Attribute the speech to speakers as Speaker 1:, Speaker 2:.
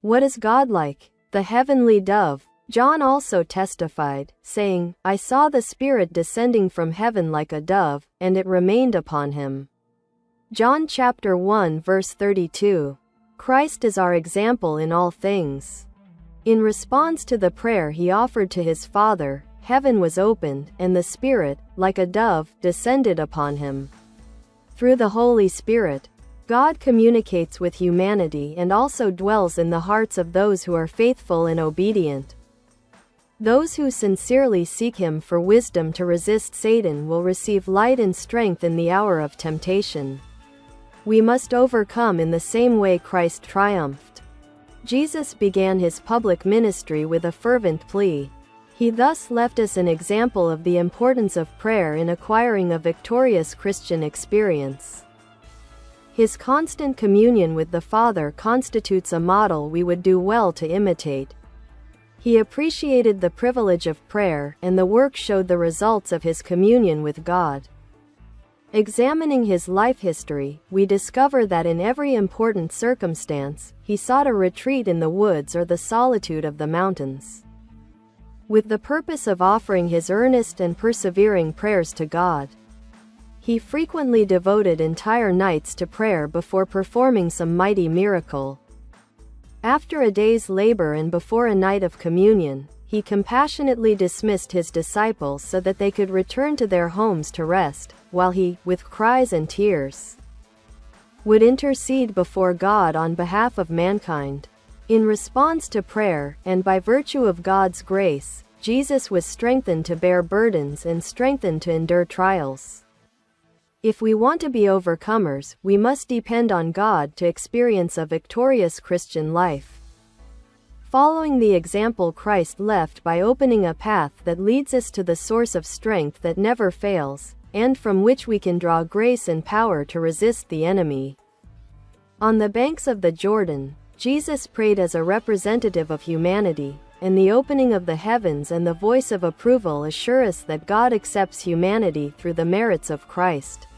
Speaker 1: What is God like? The heavenly dove. John also testified, saying, I saw the Spirit descending from heaven like a dove, and it remained upon him. John chapter 1 verse 32. Christ is our example in all things. In response to the prayer he offered to his Father, heaven was opened, and the Spirit, like a dove, descended upon him. Through the Holy Spirit, God communicates with humanity and also dwells in the hearts of those who are faithful and obedient. Those who sincerely seek Him for wisdom to resist Satan will receive light and strength in the hour of temptation. We must overcome in the same way Christ triumphed. Jesus began His public ministry with a fervent plea. He thus left us an example of the importance of prayer in acquiring a victorious Christian experience. His constant communion with the Father constitutes a model we would do well to imitate. He appreciated the privilege of prayer, and the work showed the results of his communion with God. Examining his life history, we discover that in every important circumstance, he sought a retreat in the woods or the solitude of the mountains. With the purpose of offering his earnest and persevering prayers to God, he frequently devoted entire nights to prayer before performing some mighty miracle. After a day's labor and before a night of communion, he compassionately dismissed his disciples so that they could return to their homes to rest, while he, with cries and tears, would intercede before God on behalf of mankind. In response to prayer, and by virtue of God's grace, Jesus was strengthened to bear burdens and strengthened to endure trials. If we want to be overcomers, we must depend on God to experience a victorious Christian life. Following the example Christ left by opening a path that leads us to the source of strength that never fails, and from which we can draw grace and power to resist the enemy. On the banks of the Jordan, Jesus prayed as a representative of humanity, and the opening of the heavens and the voice of approval assure us that God accepts humanity through the merits of Christ.